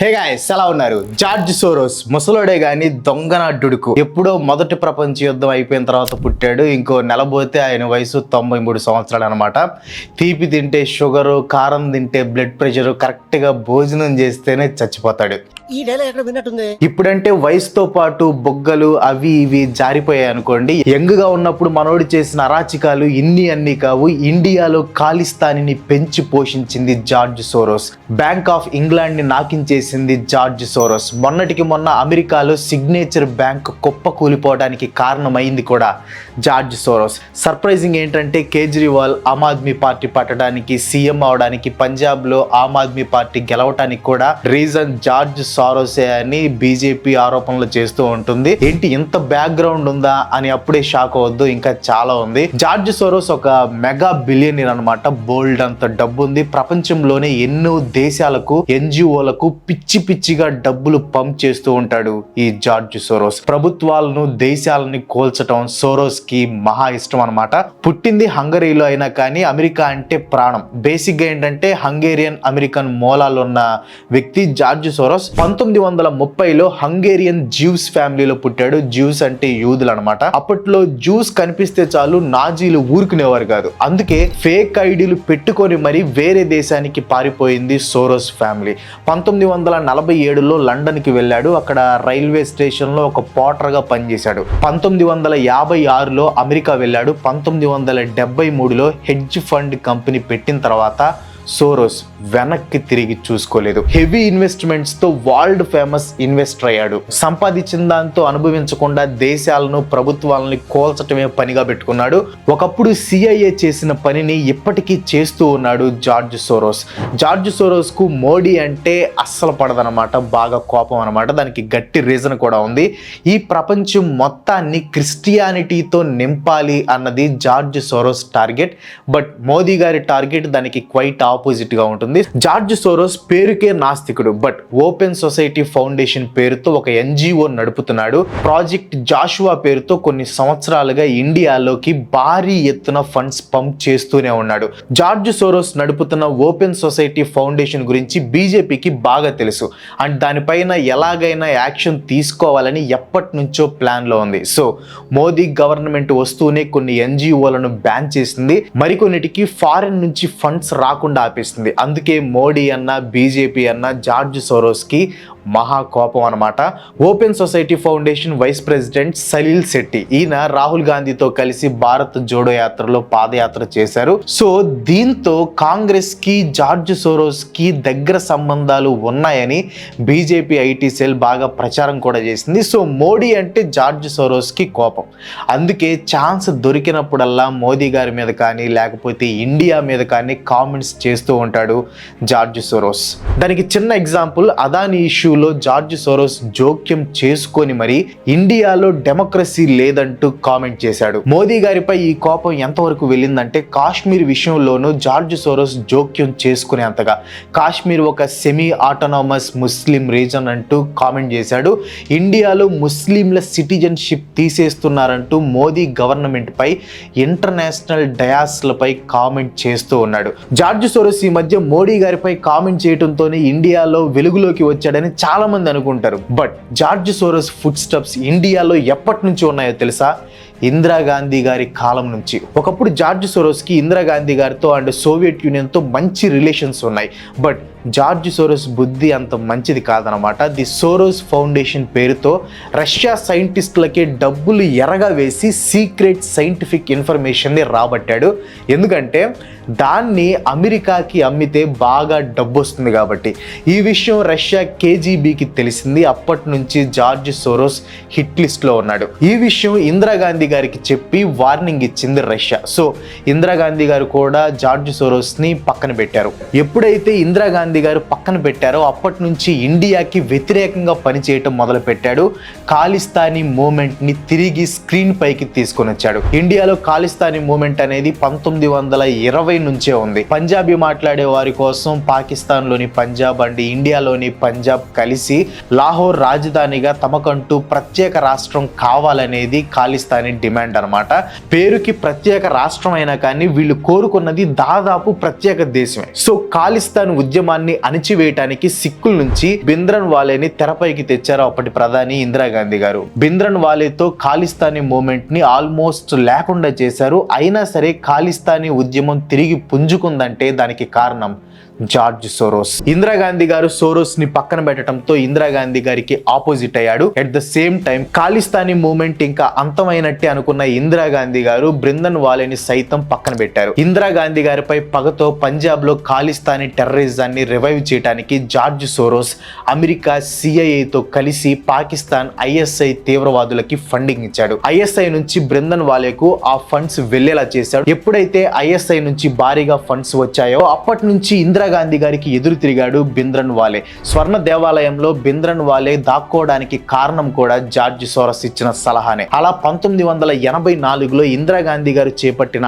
Hey guys, ఎలా ఉన్నారు? George Soros ముసలోడే గాని దొంగనాడ్డుడుకు. ఎప్పుడో మొదటి ప్రపంచ యుద్ధం అయిపోయిన తర్వాత పుట్టాడు. ఇంకో నెలబోతే ఆయన వయసు 93 సంవత్సరాలు అనమాట. తీపి తింటే షుగరు, కారం తింటే బ్లడ్ ప్రెషర్, కరెక్ట్గా భోజనం చేస్తేనే చచ్చిపోతాడు. ఈ డైలాగ్ ఎక్కడ విన్నట్టుంది. ఇప్పుడంటే వయసుతో పాటు బొగ్గలు అవి ఇవి జారిపోయాయి అనుకోండి. యంగ్ గా ఉన్నప్పుడు మనోడు చేసిన అరాచకాలు అన్ని కావు. ఇండియాలో ఖాళిస్తానీ పెంచి పోషించింది George Soros. Bank of England ని నాకించేసింది జార్జ్ సోరోస్. మొన్నటికి మొన్న అమెరికాలో సిగ్నేచర్ బ్యాంక్ కుప్ప కూలిపోవడానికి కారణమైంది కూడా జార్జ్ సోరోస్. సర్ప్రైజింగ్ ఏంటంటే కేజ్రీవాల్ ఆమ్ ఆద్మీ పార్టీ పట్టడానికి, సీఎం అవడానికి, పంజాబ్ లో ఆమ్ ఆద్మీ పార్టీ గెలవటానికి కూడా రీజన్ జార్జ్ సోరోసే అని బీజేపీ ఆరోపణలు చేస్తూ ఉంటుంది. ఏంటి ఇంత బ్యాక్గ్రౌండ్ ఉందా అని అప్పుడే షాక్ అవ్వద్దు, ఇంకా చాలా ఉంది. జార్జ్ సోరోస్ ఒక మెగా బిలియనీర్ అనమాట. బోల్డ్ అంత డబ్బు ఉంది. ప్రపంచంలోనే ఎన్నో దేశాలకు, ఎన్జిఓలకు పిచ్చిగా డబ్బులు పంప్ చేస్తూ ఉంటాడు ఈ జార్జ్ సోరోస్. ప్రభుత్వాలను, దేశాలని కోల్చటం సోరోస్ కి మహా ఇష్టం అనమాట. పుట్టింది హంగరీలో అయినా కానీ అమెరికా అంటే ప్రాణం. బేసిక్ గా ఏంటంటే హంగేరియన్ అమెరికన్ మూలాలు ఉన్న వ్యక్తి జార్జ్ సోరోస్. 1930లో హంగేరియన్ జ్యూస్ ఫ్యామిలీలో పుట్టాడు. జ్యూస్ అంటే యూదులు అనమాట. అప్పట్లో జ్యూస్ కనిపిస్తే చాలు నాజీలు ఊరుకునేవారు కాదు. అందుకే ఫేక్ ఐడీలు పెట్టుకొని మరి వేరే దేశానికి పారిపోయింది సోరోస్ ఫ్యామిలీ. 1947లో లండన్ కి వెళ్ళాడు. అక్కడ రైల్వే స్టేషన్ లో ఒక పోర్టర్ గా పనిచేశాడు. 1956లో అమెరికా వెళ్ళాడు. 1973లో హెడ్జ్ ఫండ్ కంపెనీ పెట్టిన తర్వాత సోరోస్ వెనక్కి తిరిగి చూసుకోలేదు. హెవీ ఇన్వెస్ట్మెంట్స్ తో వరల్డ్ ఫేమస్ ఇన్వెస్టర్ అయ్యాడు. సంపాదించిన దాంతో అనుభవించకుండా దేశాలను, ప్రభుత్వాలని కోల్చటమే పనిగా పెట్టుకున్నాడు. ఒకప్పుడు సిఐఏ చేసిన పనిని ఇప్పటికీ చేస్తూ ఉన్నాడు జార్జ్ సోరోస్. జార్జ్ సోరోస్ కు మోడీ అంటే అస్సలు పడదనమాట. బాగా కోపం అనమాట. దానికి గట్టి రీజన్ కూడా ఉంది. ఈ ప్రపంచం మొత్తాన్ని క్రిస్టియానిటీతో నింపాలి అన్నది George Soros target. But Modi గారి టార్గెట్ దానికి క్వైట్ ఆపోజిట్ గా ఉంటుంది. జార్జ్ సోరోస్ పేరుకే నాస్తికుడు. బట్ ఓపెన్ సొసైటీ ఫౌండేషన్ పేరుతో ఒక ఎన్జిఓ నడుపుతున్నాడు. ప్రాజెక్ట్ జాషువా పేరుతో కొన్ని సంవత్సరాలుగా ఇండియాలోకి భారీ ఎత్తున ఫండ్స్ పంప్ చేస్తూనే ఉన్నాడు. జార్జ్ సోరోస్ నడుపుతున్న ఓపెన్ సొసైటీ ఫౌండేషన్ గురించి బీజేపీకి బాగా తెలుసు. అండ్ దానిపైన ఎలాగైనా యాక్షన్ తీసుకోవాలని ఎప్పటి నుంచో ప్లాన్ లో ఉంది. సో మోదీ గవర్నమెంట్ వస్తూనే కొన్ని ఎన్జిఓలను బ్యాన్ చేసింది. మరికొన్నిటికి ఫారెన్ నుంచి ఫండ్స్ రాకుండా ఆపేస్తుంది. అందుకే మోడీ అన్న, బీజేపీ అన్న జార్జ్ సోరోస్ కి మహా కోపం అనమాట. Open society foundation vice president Salil Shetty, ఈయన రాహుల్ గాంధీతో కలిసి భారత్ జోడో యాత్రలో పాదయాత్ర చేశారు. సో దీంతో కాంగ్రెస్ కి జార్జ్ సోరోస్ కి దగ్గర సంబంధాలు ఉన్నాయని బీజేపీ ఐటీ సెల్ బాగా ప్రచారం కూడా చేసింది. సో మోడీ అంటే జార్జ్ సోరోస్ కి కోపం. అందుకే ఛాన్స్ దొరికినప్పుడల్లా మోదీ గారి మీద కానీ లేకపోతే ఇండియా మీద కానీ కామెంట్స్ చేస్తూ ఉంటాడు జార్జ్ సోరోస్. దానికి చిన్న ఎగ్జాంపుల్, అదాని ఇష్యూలో జార్జ్ సోరోస్ జోక్యం చేసుకొని మరి ఇండియాలో డెమోక్రసీ లేదంటూ కామెంట్ చేశాడు. మోదీ గారిపై ఈ కోపం ఎంతవరకు వెళ్ళిందంటే కాశ్మీర్ విషయంలోనూ జార్జ్ సోరోస్ జోక్యం చేసుకునేంతగా. కాశ్మీర్ ఒక సెమీ ఆటోనామస్ ముస్లిం రీజన్ అంటూ కామెంట్ చేశాడు. ఇండియాలో ముస్లింల సిటిజన్షిప్ తీసేస్తున్నారంటూ మోదీ గవర్నమెంట్ పై ఇంటర్నేషనల్ డయాస్లపై కామెంట్ చేస్తూ ఉన్నాడు. జార్జ్ సోరోస్ ఈ మధ్య మోడీ గారిపై కామెంట్ చేయడంతోనే ఇండియాలో వెలుగులోకి వచ్చాడని చాలా మంది అనుకుంటారు. But George Soros foot steps ఇండియాలో ఎప్పటి నుంచి ఉన్నాయో తెలుసా? ఇందిరాగాంధీ గారి కాలం నుంచి. ఒకప్పుడు జార్జ్ సోరోస్ కి ఇందిరాగాంధీ గారితో అండ్ సోవియట్ యూనియన్ తో మంచి రిలేషన్స్ ఉన్నాయి. బట్ జార్జ్ సోరోస్ బుద్ధి అంత మంచిది కాదనమాట. ది సోరోస్ ఫౌండేషన్ పేరుతో రష్యా సైంటిస్టులకే డబ్బులు ఎరగా వేసి సీక్రెట్ సైంటిఫిక్ ఇన్ఫర్మేషన్ని రాబట్టాడు. ఎందుకంటే దాన్ని అమెరికాకి అమ్మితే బాగా డబ్బు వస్తుంది కాబట్టి. ఈ విషయం రష్యా కేజీబీకి తెలిసింది. అప్పటి నుంచి జార్జ్ సోరోస్ హిట్ లిస్ట్లో ఉన్నాడు. ఈ విషయం ఇందిరాగాంధీ గారికి చెప్పి వార్నింగ్ ఇచ్చింది రష్యా. సో ఇందిరాగాంధీ గారు కూడా జార్జ్ సోరోస్ని పక్కన పెట్టారు. ఎప్పుడైతే ఇందిరాగాంధీ గారు పక్కన పెట్టారో అప్పటి నుంచి ఇండియాకి వ్యతిరేకంగా పనిచేయటం మొదలు పెట్టాడు. ఖాళిస్తానీ మూమెంట్ ని తిరిగి స్క్రీన్ పైకి తీసుకొని వచ్చాడు. ఇండియాలో ఖాళిస్తానీ మూమెంట్ అనేది 1920 నుంచే ఉంది. పంజాబీ మాట్లాడే వారి కోసం పాకిస్తాన్ లోని పంజాబ్ అండ్ ఇండియాలోని పంజాబ్ కలిసి లాహోర్ రాజధానిగా తమకంటూ ప్రత్యేక రాష్ట్రం కావాలనేది ఖాళిస్తానీ డిమాండ్ అన్నమాట. పేరుకి ప్రత్యేక రాష్ట్రం అయినా కానీ వీళ్ళు కోరుకున్నది దాదాపు ప్రత్యేక దేశమే. సో ఖాళిస్తాన్ ఉద్యమాన్ని అణిచివేయటానికి సిక్కుల నుంచి భింద్రన్ వాలేని తెరపైకి తెచ్చారు అప్పటి ప్రధాని ఇందిరాగాంధీ గారు. భింద్రన్ వాలేతో ఖాళిస్తానీ మూమెంట్ ని ఆల్మోస్ట్ లేకుండా చేశారు. అయినా సరే ఖాళిస్తానీ ఉద్యమం తిరిగి పుంజుకుందంటే దానికి కారణం జార్జ్ సోరోస్. ఇందిరాగాంధీ గారు సోరోస్ ని పక్కన పెట్టడంతో ఇందిరాగాంధీ గారికి ఆపోజిట్ అయ్యాడు. At the same time Khalistani moment ఇంకా అంతమైనట్టే అనుకున్న ఇందిరాగాంధీ గారు భింద్రన్ వాలేని సైతం పక్కన పెట్టారు. ఇందిరాగాంధీ గారిపై పగతో పంజాబ్ లో ఖాళిస్తానీ టెర్రరిజాన్ని రివైవ్ చేయడానికి జార్జ్ సోరోస్ అమెరికా సిఐఏతో కలిసి పాకిస్తాన్ ఐఎస్ఐ తీవ్రవాదులకి ఫండింగ్ ఇచ్చాడు. ఐఎస్ఐ నుంచి భింద్రన్ వాలేకు ఆ ఫండ్స్ వెళ్లేలా చేశాడు. ఎప్పుడైతే ఐఎస్ఐ నుంచి భారీగా ఫండ్స్ వచ్చాయో అప్పటి నుంచి ఇందిరాగాంధీ గారికి ఎదురు తిరిగాడు భింద్రన్ వాలే. స్వర్ణ దేవాలయంలో భింద్రన్ వాలే దాక్కోవడానికి కారణం కూడా జార్జ్ సోరస్ ఇచ్చిన సలహానే. అలా 1984లో ఇందిరాగాంధీ గారు చేపట్టిన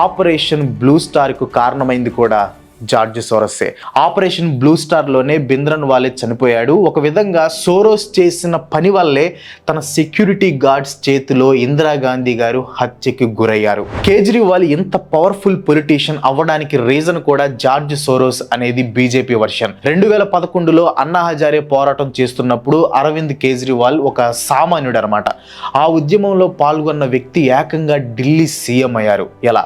ఆపరేషన్ బ్లూ స్టార్ కు కారణమైంది కూడా జార్జ్ సోరసే. ఆపరేషన్ బ్లూ స్టార్ లోనే భింద్రన్ వాలే చనిపోయాడు. ఒక విధంగా సోరోస్ చేసిన పని వల్లే తన సెక్యూరిటీ గార్డ్స్ చేతిలో ఇందిరాగాంధీ గారు హత్యకి గురయ్యారు. కేజ్రీవాల్ ఇంత పవర్ఫుల్ పొలిటీషియన్ అవ్వడానికి రీజన్ కూడా జార్జ్ సోరోస్ అనేది బీజేపీ వర్షన్. 2011లో అన్నా హజారే పోరాటం చేస్తున్నప్పుడు అరవింద్ కేజ్రీవాల్ ఒక సామాన్యుడు అనమాట. ఆ ఉద్యమంలో పాల్గొన్న వ్యక్తి ఏకంగా ఢిల్లీ సీఎం అయ్యారు. ఎలా?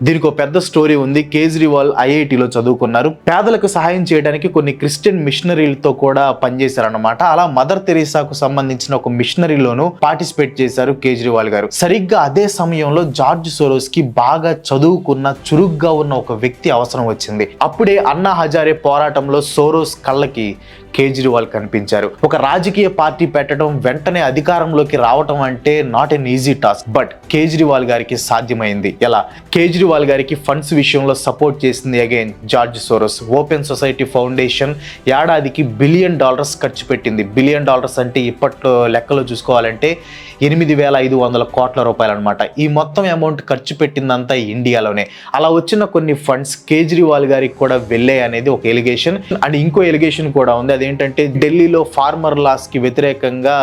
దీనికి ఒక పెద్ద స్టోరీ ఉంది. కేజ్రీవాల్ ఐఐటిలో చదువుకున్నారు. పేదలకు సహాయం చేయడానికి కొన్ని క్రిస్టియన్ మిషనరీలతో కూడా పనిచేశారన్నమాట. అలా మదర్ తెరీసాకు సంబంధించిన ఒక మిషనరీలోనూ పార్టిసిపేట్ చేశారు కేజ్రీవాల్ గారు. సరిగ్గా అదే సమయంలో జార్జ్ సోరోస్ కి బాగా చదువుకున్న చురుగ్గా ఉన్న ఒక వ్యక్తి అవసరం వచ్చింది. అప్పుడే అన్నా హజారే పోరాటంలో సోరోస్ కళ్ళకి కేజ్రీవాల్ కనిపించారు. ఒక రాజకీయ పార్టీ పెట్టడం, వెంటనే అధికారంలోకి రావటం అంటే not an easy task. But Kejriwal గారికి సాధ్యమైంది. ఎలా? కేజ్రీవాల్ గారికి ఫండ్స్ విషయంలో సపోర్ట్ చేసింది again George Soros. Open society foundation ఏడాదికి $1 బిలియన్ ఖర్చు పెట్టింది. $1 బిలియన్ అంటే ఇప్పట్లో లెక్కలో చూసుకోవాలంటే 8,500 కోట్ల రూపాయలు అనమాట. ఈ మొత్తం అమౌంట్ ఖర్చు పెట్టిందంతా ఇండియాలోనే. అలా వచ్చిన కొన్ని ఫండ్స్ కేజ్రీవాల్ గారికి కూడా వెళ్ళాయి అనేది ఒక ఎలిగేషన్. అండ్ ఇంకో ఎలిగేషన్ కూడా ఉంది. అదేంటంటే ఢిల్లీలో ఫార్మర్ లాస్ కి వ్యతిరేకంగా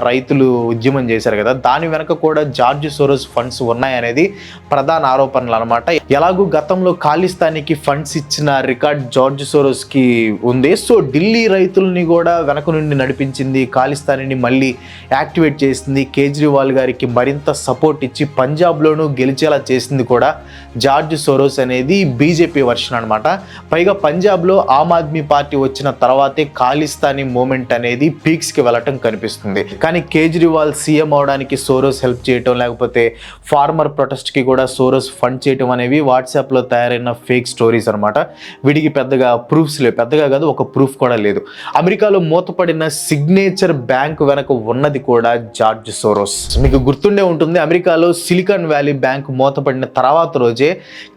రైతులు ఉద్యమం చేశారు కదా, దాని వెనక కూడా జార్జ్ సోరోస్ ఫండ్స్ ఉన్నాయనేది ప్రధాన ఆరోపణలు అనమాట. ఎలాగూ గతంలో ఖాళిస్తానీకి ఫండ్స్ ఇచ్చిన రికార్డ్ జార్జ్ సోరోస్ కి ఉంది. సో ఢిల్లీ రైతుల్ని కూడా వెనక నుండి నడిపించింది, ఖాళిస్తానీని మళ్ళీ యాక్టివేట్ చేసింది, కేజ్రీవాల్ గారికి మరింత సపోర్ట్ ఇచ్చి పంజాబ్లోనూ గెలిచేలా చేసింది కూడా జార్జ్ సోరోస్ అనేది బీజేపీ వర్షన్ అనమాట. పైగా పంజాబ్లో ఆమ్ ఆద్మీ పార్టీ వచ్చిన తర్వాతే ఖాళిస్తానీ మూమెంట్ అనేది పీక్స్ కి వెళ్ళటం కనిపిస్తుంది. కానీ కేజ్రీవాల్ సీఎం అవడానికి సోరోస్ హెల్ప్ చేయటం, లేకపోతే ఫార్మర్ ప్రొటెస్ట్ కి కూడా సోరోస్ ఫండ్ చేయటం అనేవి వాట్సాప్ లో తయారైన ఫేక్ స్టోరీస్ అనమాట. వీడికి పెద్దగా ప్రూఫ్స్ లేవు. పెద్దగా కాదు, ఒక ప్రూఫ్ కూడా లేదు. అమెరికాలో మూతపడిన సిగ్నేచర్ బ్యాంక్ వెనక ఉన్నది కూడా జార్జ్ సోరోస్. మీకు గుర్తుండే ఉంటుంది, అమెరికాలో సిలికాన్ వ్యాలీ బ్యాంక్ మూతపడిన తర్వాత రోజే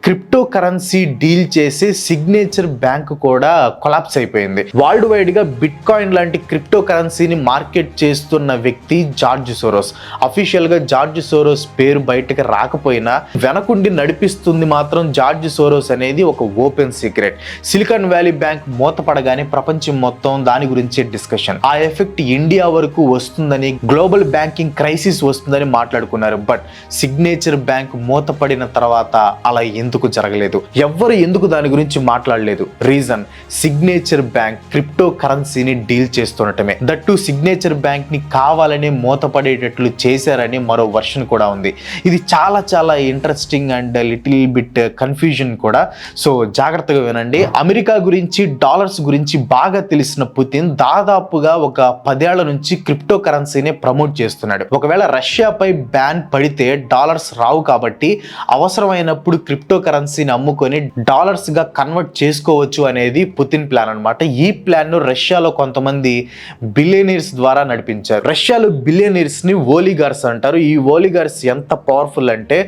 క్రిప్టో కరెన్సీ డీల్ చేసి సిగ్నేచర్ బ్యాంక్ కూడా కొలాప్స్ అయిపోయింది. వరల్డ్ వైడ్ గా బిట్ కాయిన్ లాంటి క్రిప్టో కరెన్సీని మార్కెట్ చేస్తున్న వ్యక్తి జార్జ్ సోరోస్. అఫీషియల్ గా జార్జ్ సోరోస్ పేరు బయటకు రాకపోయినా వెనకుండి నడిపిస్తుంది మాత్రం జార్జ్ సోరోస్ అనేది ఒక open secret. Silicon Valley Bank మూతపడగానే ప్రపంచం మొత్తం దాని గురించే డిస్కషన్. ఆ ఎఫెక్ట్ ఇండియా వరకు వస్తుందని, గ్లోబల్ బ్యాంకింగ్ క్రైసిస్ వస్తుందని మాట్లాడుకున్నారు. బట్ సిగ్నేచర్ బ్యాంక్ మూతపడిన తర్వాత అలా ఎందుకు జరగలేదు? ఎవ్వరు ఎందుకు దాని గురించి మాట్లాడలేదు? రీజన్, సిగ్నేచర్ బ్యాంక్ క్రిప్టో కరెన్సీని డీల్ చేస్తుండటమే. దట్టు సిగ్నేచర్ బ్యాంక్ ని కావాలని మూతపడేటట్లు చేశారని మరో వర్షన్ కూడా ఉంది. ఇది చాలా చాలా interesting and little bit confusion కూడా. సో జాగ్రత్తగా వినండి. అమెరికా గురించి, డాలర్స్ గురించి బాగా తెలిసిన పుతిన్ దాదాపుగా ఒక 10 ఏళ్ల నుంచి క్రిప్టో కరెన్సీని ప్రమోట్ చేస్తున్నాడు. ఒకవేళ రష్యాపై బ్యాన్ పడితే డాలర్స్ రావు కాబట్టి అవసరమైనప్పుడు క్రిప్టో కరెన్సీని అమ్ముకొని డాలర్స్ గా కన్వర్ట్ చేసుకోవచ్చు అనేది పుతిన్ ప్లాన్ అనమాట. ఈ ప్లాన్ ను రష్యాలో కొంతమంది బిలియనీర్స్ ద్వారా నడిపించారు. రష్యాలో బిలియనీర్స్ ని ఓలిగార్స్ అంటారు. ఈ ఓలిగార్స్ ఎంత పవర్ఫుల్ అంటే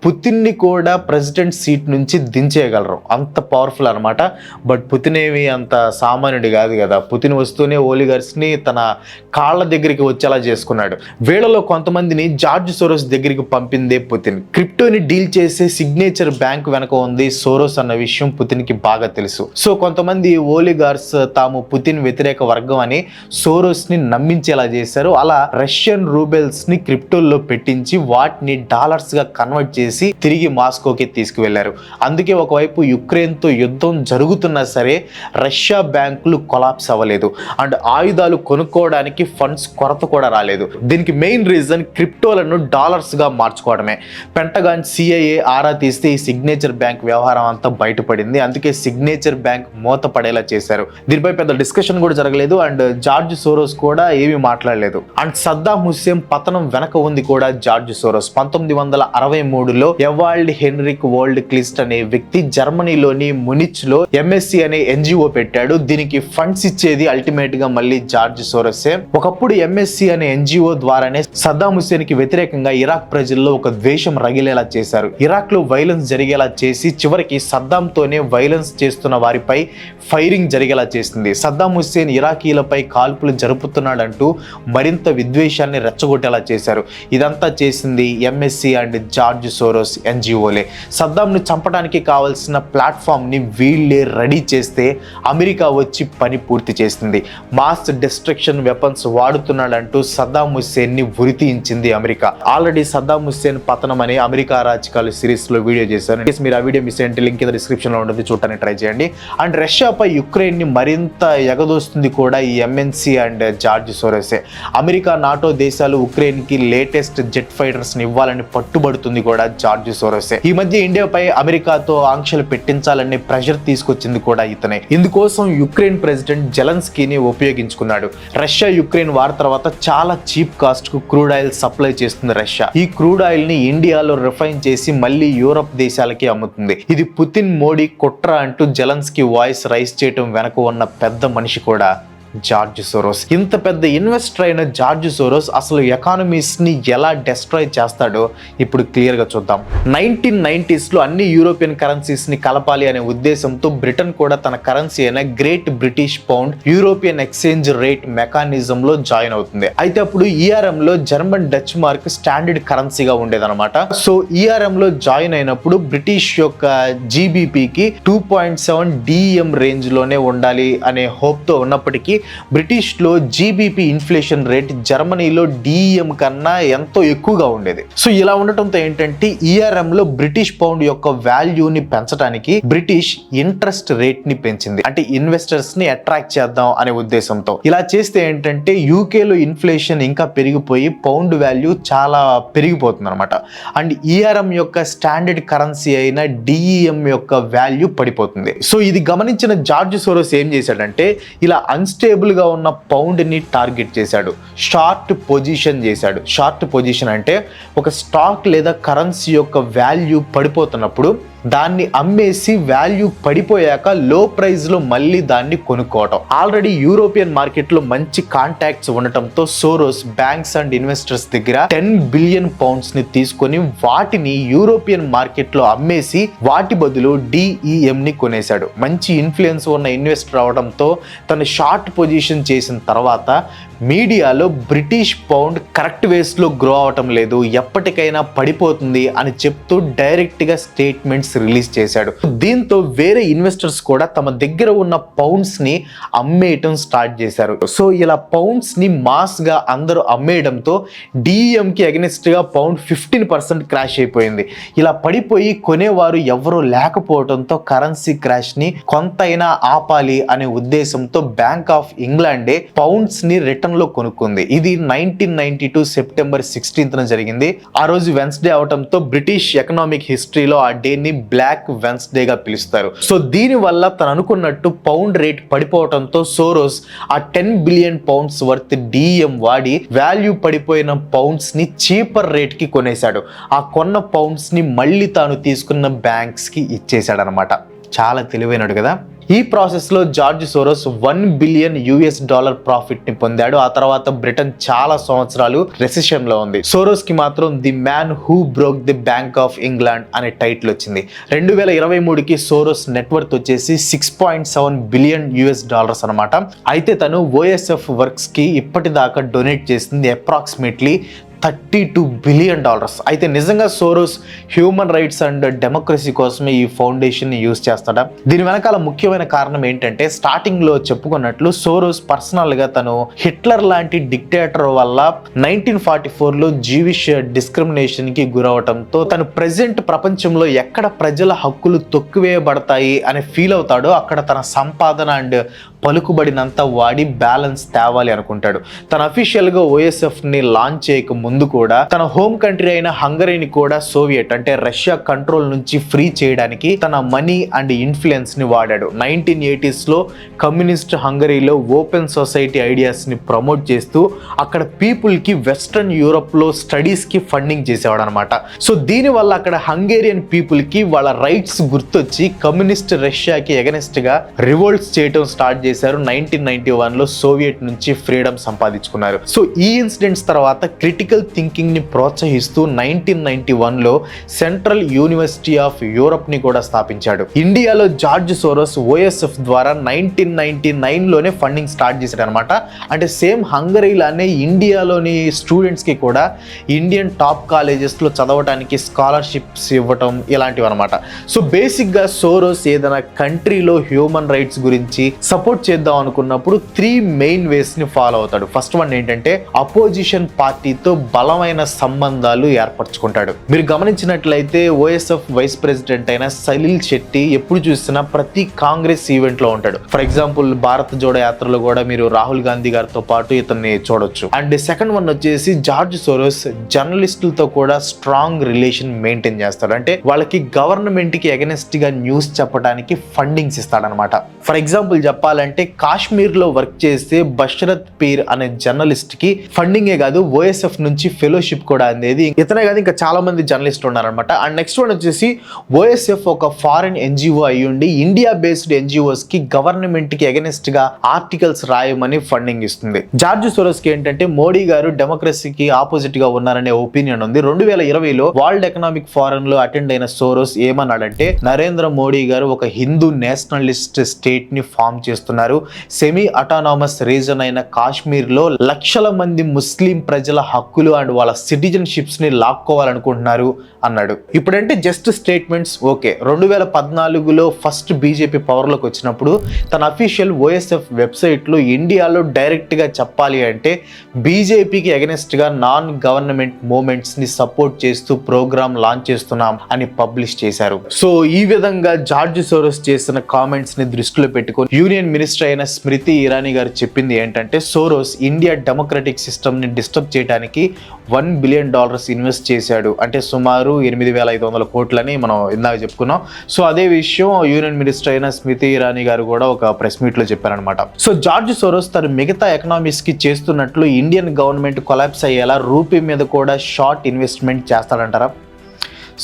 పుతిన్ని కూడా ప్రెసిడెంట్ సీట్ నుంచి దించేయగలరు, అంత పవర్ఫుల్ అనమాట. బట్ పుతిన్ ఏమి అంత సామాన్యుడి కాదు కదా. పుతిన్ వస్తూనే ఓలిగర్స్ని తన కాళ్ళ దగ్గరికి వచ్చేలా చేసుకున్నాడు. వీళ్ళలో కొంతమందిని జార్జ్ సోరోస్ దగ్గరికి పంపిందే పుతిన్. క్రిప్టోని డీల్ చేసే సిగ్నేచర్ బ్యాంక్ వెనక ఉంది సోరోస్ అన్న విషయం పుతిన్కి బాగా తెలుసు. సో కొంతమంది ఓలిగార్స్ తాము పుతిన్ వ్యతిరేక వర్గం అని సోరోస్ని నమ్మించేలా చేశారు. అలా రష్యన్ రూబెల్స్ ని క్రిప్టోల్లో పెట్టించి వాటిని డాలర్స్ గా కన్వర్ట్ చేసి తిరిగి మాస్కోకి తీసుకువెళ్లారు. అందుకే ఒకవైపు యుక్రెయిన్తో యుద్ధం జరుగుతున్నా సరే రష్యా బ్యాంకులు కొలాప్స్ అవ్వలేదు అండ్ ఆయుధాలు కొనుక్కోవడానికి ఫండ్స్ కొరత కూడా రాలేదు. దీనికి మెయిన్ రీజన్ క్రిప్టోలను డాలర్స్ గా మార్చుకోవడమే. పెంటగాన్ సిఐఏ ఆరా తీస్తే ఈ సిగ్నేచర్ బ్యాంక్ వ్యవహారం అంతా బయటపడింది. అందుకే సిగ్నేచర్ బ్యాంక్ మూత పడేలా చేశారు. దీనిపై పెద్ద డిస్కషన్ కూడా జరగలేదు అండ్ జార్జ్ సోరోస్ కూడా ఏమీ మాట్లాడలేదు. అండ్ సద్దాం హుస్సేన్ పతనం వెనక ఉంది కూడా జార్జ్ సోరోస్. 1963లో ఎవాల్డ్ హెన్రిక్ వరల్డ్ క్లిస్ట్ అనే వ్యక్తి జర్మనీలోని మునిచ్ లో ఎంఎస్సి అనే ఎన్జిఓ పెట్టాడు. దీనికి ఫండ్స్ ఇచ్చేది అల్టిమేట్ గా మళ్ళీ జార్జ్ సోరోసే. ఒకప్పుడు ఎంఎస్సి అనే ఎన్జిఓ ద్వారానే సద్దాం హుస్సేన్ కి వ్యతిరేకంగా ఇరాక్ ప్రజల్లో ఒక ద్వేషం రగిలేలా చేశారు. ఇరాక్ లో వైలెన్స్ జరిగేలా చేసి చివరికి సద్దాంతోనే వైలెన్స్ చేస్తున్న వారిపై ఫైరింగ్ జరిగేలా చేసింది. సద్దాం హుస్సేన్ ఇరాకీలపై కాల్పులు జరుపుతున్నాడంటూ మరింత విద్వేషాన్ని రెచ్చగొట్టేలా చేశారు. ఇదంతా చేసింది ఎంఎస్సి అండ్ జార్జ్ సోరోస్ ఎన్జిఓలే. సద్దాంను చంపడానికి కావాల్సిన ప్లాట్ఫామ్ని వీళ్ళే రెడీ చేస్తే అమెరికా వచ్చి పని పూర్తి చేసింది. మాస్ డిస్ట్రక్షన్ వెపన్స్ వాడుతున్నాడంటూ సద్దాం హుస్సేన్ని ఉరితీయించింది అమెరికా. ఆల్రెడీ సద్దాం హుస్సేన్ పతనం అనే అమెరికా రాజకీయాలు సిరీస్ లో వీడియో చేశారు. మీరు ఆ వీడియో మిస్ అయ్యింటే లింక్ కింద డిస్క్రిప్షన్ లో ఉంటుంది, చూడటానికి ట్రై చేయండి. అండ్ రష్యాపై యుక్రెయిన్ ని మరింత ఎగదోస్తుంది కూడా ఈ ఎంఎన్సి అండ్ జార్జ్ సోరోసే. అమెరికా నాటో దేశాలు ఉక్రెయిన్ కి లేటెస్ట్ జెట్ ఫైటర్స్ ని ఇవ్వాలని పట్టుబడుతుంది కూడా జార్జ్ సోరోసే. ఈ మధ్య ఇండియాపై అమెరికాతో ఆంక్షలు పెట్టించాలనే ప్రెషర్ తీసుకొచ్చింది కూడా ఇతనే. ఇందుకోసం యుక్రెయిన్ ప్రెసిడెంట్ జెలెన్స్కీని ఉపయోగించుకున్నాడు. రష్యా యుక్రెయిన్ వార్ తర్వాత చాలా చీప్ కాస్ట్ కు క్రూడ్ ఆయిల్ సప్లై చేస్తుంది రష్యా. ఈ క్రూడ్ ఆయిల్ ని ఇండియాలో రిఫైన్ చేసి మళ్ళీ యూరప్ దేశాలకి అమ్ముతుంది. ఇది పుతిన్ మోడీ కుట్ర అంటూ జెలెన్స్కీ వాయిస్ రైస్ చేయడం వెనక ఉన్న పెద్ద మనిషి కూడా జార్జ్ సోరోస్. ఇంత పెద్ద ఇన్వెస్టర్ అయిన జార్జ్ సోరోస్ అసలు ఎకానమీస్ ని ఎలా డెస్ట్రాయ్ చేస్తాడో ఇప్పుడు క్లియర్ గా చూద్దాం. 1990s లో అన్ని యూరోపియన్ కరెన్సీస్ ని కలపాలి అనే ఉద్దేశంతో బ్రిటన్ కూడా తన కరెన్సీ అయిన great British pound European exchange rate mechanism లో జాయిన్ అవుతుంది. అయితే అప్పుడు ఈఆర్ఎం లో జర్మన్ డచ్ మార్క్ స్టాండర్డ్ కరెన్సీగా ఉండేదన్నమాట. సో ఈఆర్ఎం లో జాయిన్ అయినప్పుడు బ్రిటిష్ యొక్క జీబీపీకి 2.7 డిఎం రేంజ్ లోనే ఉండాలి అనే హోప్ తో ఉన్నప్పటికీ బ్రిటిష్ లో జీబీపీ ఇన్ఫ్లేషన్ రేట్ జర్మనీలో డిఎం కన్నా ఎంతో ఎక్కువగా ఉండేది. సో ఇలా ఉండటంతో ఏంటంటే ఈఆర్ఎం లో బ్రిటిష్ పౌండ్ యొక్క వాల్యూని పెంచడానికి బ్రిటిష్ ఇంట్రెస్ట్ రేట్ ని పెంచింది. అంటే ఇన్వెస్టర్స్ ని అట్రాక్ట్ చేద్దాం అనే ఉద్దేశంతో. ఇలా చేస్తే ఏంటంటే యూకేలో ఇన్ఫ్లేషన్ ఇంకా పెరిగిపోయి పౌండ్ వాల్యూ చాలా పెరిగిపోతుంది అనమాట. అండ్ ఈఆర్ఎం యొక్క స్టాండర్డ్ కరెన్సీ అయిన డిఈఎం యొక్క వాల్యూ పడిపోతుంది. సో ఇది గమనించిన జార్జ్ సోరోస్ ఏం చేశాడంటే ఇలా అన్స్టేబుల్ గా ఉన్న పౌండ్ ని టార్గెట్ చేశాడు. షార్ట్ పొజిషన్ చేశాడు. షార్ట్ పొజిషన్ అంటే ఒక స్టాక్ లేదా కరెన్సీ యొక్క వాల్యూ పడిపోతున్నప్పుడు దాన్ని అమ్మేసి వాల్యూ పడిపోయాక లో ప్రైస్ లో మళ్ళీ దాన్ని కొనుక్కోవటం. ఆల్రెడీ యూరోపియన్ మార్కెట్ లో మంచి కాంటాక్ట్స్ ఉండటంతో సోరోస్ బ్యాంక్స్ అండ్ ఇన్వెస్టర్స్ దగ్గర 10 బిలియన్ పౌండ్స్ ని తీసుకొని వాటిని యూరోపియన్ మార్కెట్ లో అమ్మేసి వాటి బదులు డిఈఎం ని కొనేశాడు. మంచి ఇన్ఫ్లుయెన్స్ ఉన్న ఇన్వెస్టర్ అవడంతో తను షార్ట్ పొజిషన్ చేసిన తర్వాత మీడియాలో బ్రిటిష్ పౌండ్ కరెక్ట్ వేస్ లో గ్రో అవటం లేదు, ఎప్పటికైనా పడిపోతుంది అని చెప్తూ డైరెక్ట్ గా స్టేట్మెంట్స్ రిలీజ్ చేశాడు. దీంతో వేరే ఇన్వెస్టర్స్ కూడా తమ దగ్గర ఉన్న పౌండ్స్ ని అమ్మేయటం స్టార్ట్ చేశారు. సో ఇలా పౌండ్స్ ని మాస్ గా అందరూ అమ్మేయడంతో డిఎం కి అగెనిస్ట్ గా పౌండ్ 15% క్రాష్ అయిపోయింది. ఇలా పడిపోయి కొనేవారు ఎవరూ లేకపోవడంతో కరెన్సీ క్రాష్ ని కొంతైనా ఆపాలి అనే ఉద్దేశంతో బ్యాంక్ ఆఫ్ ఇంగ్లాండే పౌండ్స్ ని రిటర్న్ లో కొనుక్కుంది. ఇది 1992 సెప్టెంబర్ 16న జరిగింది. ఆ రోజు వెన్స్డే అవటంతో బ్రిటిష్ ఎకనామిక్ హిస్టరీలో ఆ డే ని బ్లాక్ వెన్స్డేగా పిలుస్తారు. సో దీని వల్ల తను అనుకున్నట్టు పౌండ్ రేట్ పడిపోవడంతో సోరోస్ ఆ 10 బిలియన్ పౌండ్స్ వర్త్ డిఎం వాడి వాల్యూ పడిపోయిన పౌండ్స్ ని చీపర్ రేట్ కి కొనేశాడు. ఆ కొన్న పౌండ్స్ ని మళ్ళీ తాను తీసుకున్న బ్యాంక్స్ కి ఇచ్చేశాడు అనమాట. చాలా తెలివైనడు కదా. ఈ ప్రాసెస్ లో జార్జ్ సోరోస్ $1 బిలియన్ ప్రాఫిట్ ని పొందాడు. ఆ తర్వాత బ్రిటన్ చాలా సంవత్సరాలు రెసెషన్ లో ఉంది. సోరోస్ కి మాత్రం the man who broke the bank of England అనే టైటిల్ వచ్చింది. 2023కి సోరోస్ నెట్వర్త్ వచ్చేసి $6.7 బిలియన్ అన్నమాట. అయితే తను ఓఎస్ఎఫ్ వర్క్స్ కి ఇప్పటిదాకా డొనేట్ చేసింది అప్రాక్సిమేట్లీ $32 బిలియన్. అయితే నిజంగా Soros human rights and democracy కోసమే ఈ ఫౌండేషన్ ని యూజ్ చేస్తాడా? దీని వెనకాల ముఖ్యమైన కారణం ఏంటంటే స్టార్టింగ్ లో చెప్పుకున్నట్లు సోరోస్ పర్సనల్ గా తను హిట్లర్ లాంటి డిక్టేటర్ వల్ల 1944లో జీవిష్ డిస్క్రిమినేషన్ కి గురవటంతో తను ప్రెసెంట్ ప్రపంచంలో ఎక్కడ ప్రజల హక్కులు తొక్కివేయబడతాయి అని ఫీల్ అవుతాడో అక్కడ తన సంపాదన అండ్ పలుకుబడినంత వాడి బ్యాలెన్స్ తేవాలి అనుకుంటాడు. తన అఫీషియల్ గా ఓఎస్ఎఫ్ ని లాంచ్ చేయక ముందు కూడా తన హోమ్ కంట్రీ అయిన హంగరీని కూడా సోవియట్ అంటే రష్యా కంట్రోల్ నుంచి ఫ్రీ చేయడానికి తన మనీ అండ్ ఇన్ఫ్లుయెన్స్ ని వాడాడు. 1980s లో కమ్యూనిస్ట్ హంగరీలో ఓపెన్ సొసైటీ ఐడియాస్ ని ప్రమోట్ చేస్తూ అక్కడ పీపుల్ కి వెస్ట్రన్ యూరోప్ లో స్టడీస్ కి ఫండింగ్ చేసేవాడు అనమాట. సో దీని వల్ల అక్కడ హంగేరియన్ పీపుల్ కి వాళ్ళ రైట్స్ గుర్తొచ్చి కమ్యూనిస్ట్ రష్యాకి ఎగనెస్ట్ గా రివోల్ట్స్ చేయడం స్టార్ట్ చేశారు. 1991లో సోవియట్ నుంచి ఫ్రీడమ్ సంపాదించుకున్నారు. సో ఈ ఇన్సిడెంట్స్ తర్వాత క్రిటికల్ థింకింగ్ ని ప్రోత్సహిస్తూ 1991లో సెంట్రల్ యూనివర్సిటీ ఆఫ్ యూరప్ ని కూడా స్థాపించాడు. ఇండియాలో జార్జ్ సోరోస్ ఓఎస్ఎఫ్ ద్వారా 1999లోనే ఫండింగ్ స్టార్ట్ చేశాడు అనమాట. అంటే సేమ్ హంగరీలానే ఇండియాలోని స్టూడెంట్స్ కి కూడా ఇండియన్ టాప్ కాలేజెస్ లో చదవడానికి స్కాలర్షిప్స్ ఇవ్వటం ఇలాంటివి అనమాట. సో బేసిక్ గా సోరోస్ ఏదైనా కంట్రీలో హ్యూమన్ రైట్స్ గురించి సపోర్ట్ చేద్దాం అనుకున్నప్పుడు 3 మెయిన్ వేస్ ని ఫాలో అవుతాడు. ఫస్ట్ వన్ ఏంటంటే అపోజిషన్ పార్టీతో బలమైన సంబంధాలు ఏర్పరచుకుంటాడు. మీరు గమనించినట్లయితే ఓఎస్ఎఫ్ వైస్ ప్రెసిడెంట్ అయిన సలిల్ శెట్టి ఎప్పుడు చూసినా ప్రతి కాంగ్రెస్ ఈవెంట్ లో ఉంటాడు. ఫర్ ఎగ్జాంపుల్ భారత్ జోడో యాత్రలో కూడా మీరు రాహుల్ గాంధీ గారితో పాటు ఇతన్ని చూడొచ్చు. అండ్ సెకండ్ వన్ వచ్చేసి జార్జ్ సోరోస్ జర్నలిస్టులతో కూడా స్ట్రాంగ్ రిలేషన్ మెయింటైన్ చేస్తాడు. అంటే వాళ్ళకి గవర్నమెంట్ కి అగెనెస్ట్ గా న్యూస్ చెప్పడానికి ఫండింగ్స్ ఇస్తాడనమాట. ఫర్ ఎగ్జాంపుల్ చెప్పాలంటే కాశ్మీర్ లో వర్క్ చేసే బషరత్ పీర్ అనే జర్నలిస్ట్ కి ఫండింగే కాదు ఓఎస్ఎఫ్ నుంచి ఫెలోషిప్ కూడా అందేది. ఇతనే కాదు ఇంకా చాలా మంది జర్నలిస్టులు ఉన్నారనమాట. అండ్ నెక్స్ట్ వన్ వచ్చేసి ఓఎస్ఎఫ్ ఒక ఫారిన్ ఎన్జిఓ అయ్యుండి ఇండియా బేస్డ్ ఎన్జిఓస్ కి గవర్నమెంట్ కి అగెనెస్ట్ గా ఆర్టికల్స్ రాయమని ఫండింగ్ ఇస్తుంది. జార్జ్ సోరోస్ కి ఏంటంటే మోడీ గారు డెమోక్రసీకి ఆపోజిట్ గా ఉన్నారనే ఒపీనియన్ ఉంది. 2020లో వరల్డ్ ఎకనామిక్ ఫోరం లో అటెండ్ అయిన సోరోస్ ఏమన్నాడంటే నరేంద్ర మోడీ గారు ఒక హిందూ నేషనలిస్ట్ స్టేట్ ని ఫామ్ చేస్తున్నారు. సెమీ అటానమస్ రీజన్ అయిన కాశ్మీర్ లో లక్షల మంది ముస్లిం ప్రజల హక్కులు అండ్ వాళ్ళ సిటిజన్షిప్స్ ని లాక్కోవాలనుకుంటున్నారు అన్నాడు. ఇప్పుడంటే జస్ట్ స్టేట్మెంట్స్ ఓకే. 2014లో ఫస్ట్ బీజేపీ పవర్ లోకి వచ్చినప్పుడు తన అఫీషియల్ ఓఎస్ఎఫ్ వెబ్సైట్ లో ఇండియాలో డైరెక్ట్ గా చెప్పాలి అంటే బీజేపీకి అగెనెస్ట్ గా నాన్ గవర్నమెంట్ మూవ్మెంట్స్ ని సపోర్ట్ చేస్తూ ప్రోగ్రామ్ లాంచ్ చేస్తున్నాం అని పబ్లిష్ చేశారు. సో ఈ విధంగా జార్జ్ సోరోస్ చేసిన కామెంట్స్ ని దృష్టిలో పెట్టుకొని యూనియన్ మినిస్టర్ అయిన స్మృతి ఇరానీ గారు చెప్పింది ఏంటంటే సోరోస్ ఇండియా డెమోక్రటిక్ సిస్టమ్ ని డిస్టర్బ్ చేయడానికి $1 బిలియన్ ఇన్వెస్ట్ చేశాడు. అంటే సుమారు 8,500 కోట్లని మనం ఇందాక చెప్పుకున్నాం. సో అదే విషయం యూనియన్ మినిస్టర్ అయిన స్మృతి ఇరానీ గారు కూడా ఒక ప్రెస్ మీట్ లో చెప్పారనమాట. సో జార్జ్ సోరోస్ తన మిగతా ఎకనామీస్ కి చేస్తున్నట్లు ఇండియన్ గవర్నమెంట్ కొలాప్స్ అయ్యేలా రూపీ మీద కూడా షార్ట్ ఇన్వెస్ట్మెంట్ చేస్తాడంటారా?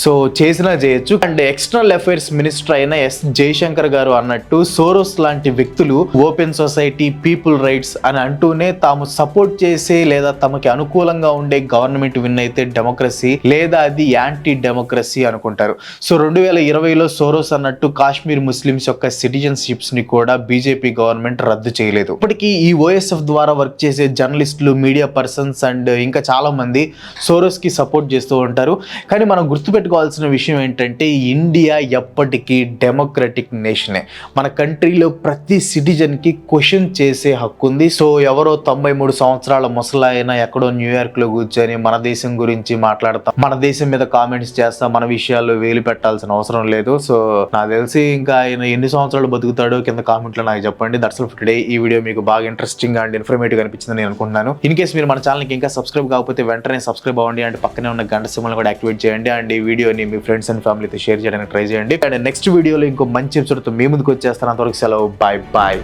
సో చేసినా చేయొచ్చు. అండ్ ఎక్స్టర్నల్ అఫైర్స్ మినిస్టర్ అయిన ఎస్ జయశంకర్ గారు అన్నట్టు సోరోస్ లాంటి వ్యక్తులు ఓపెన్ సొసైటీ పీపుల్ రైట్స్ అని అంటూనే తాము సపోర్ట్ చేసే లేదా తమకి అనుకూలంగా ఉండే గవర్నమెంట్ విన్ అయితే డెమోక్రసీ లేదా అది యాంటీ డెమోక్రసీ అనుకుంటారు. సో 2020లో సోరోస్ అన్నట్టు కాశ్మీర్ ముస్లిమ్స్ యొక్క సిటిజన్షిప్స్ ని కూడా బీజేపీ గవర్నమెంట్ రద్దు చేయలేదు. ఇప్పటికీ ఈ ఓఎస్ఎఫ్ ద్వారా వర్క్ చేసే జర్నలిస్టులు మీడియా పర్సన్స్ అండ్ ఇంకా చాలా మంది సోరోస్ కి సపోర్ట్ చేస్తూ ఉంటారు. కానీ మనం గుర్తుపెట్టుకోవాల్సిన విషయం ఏంటంటే ఇండియా ఎప్పటికీ డెమోక్రటిక్ నేషనే. మన కంట్రీలో ప్రతి సిటిజన్ కి క్వశ్చన్ చేసే హక్కు ఉంది. సో ఎవరో 93 సంవత్సరాల ముసలాయన ఎక్కడో న్యూయార్క్ లో కూర్చొని మన దేశం గురించి మాట్లాడతాం, మన దేశం మీద కామెంట్స్ చేస్తాం, మన విషయాల్లో వేలు పెట్టాల్సిన అవసరం లేదు. సో నాకు తెలిసి ఇంకా ఆయన ఎన్ని సంవత్సరాలు బతుకుతాడో కింద కామెంట్ లో నాకు చెప్పండి. That's all for today. ఈ వీడియో మీకు బాగా ఇంట్రెస్టింగ్ అండ్ ఇన్ఫర్మేటివ్ అనిపించిందని నేను అనుకుంటున్నాను. ఇన్ కేస్ మీరు మన ఛానల్కి ఇంకా సబ్స్క్రైబ్ కాకపోతే వెంటనే సబ్స్క్రైబ్ అవ్వండి అండ్ పక్కనే ఉన్న గంట సింబల్ కూడా యాక్టివేట్ చేయండి. అండ్ ఈ వీడియోని మీ ఫ్రెండ్స్ అండ్ ఫ్యామిలీతో షేర్ చేయడానికి ట్రై చేయండి. అండ్ నెక్స్ట్ వీడియోలో ఇంకో మంచి ఎపిసోడ్తో మీ ముందుకు వచ్చేస్తాను. అంతవరకు సెలవు. Bye bye.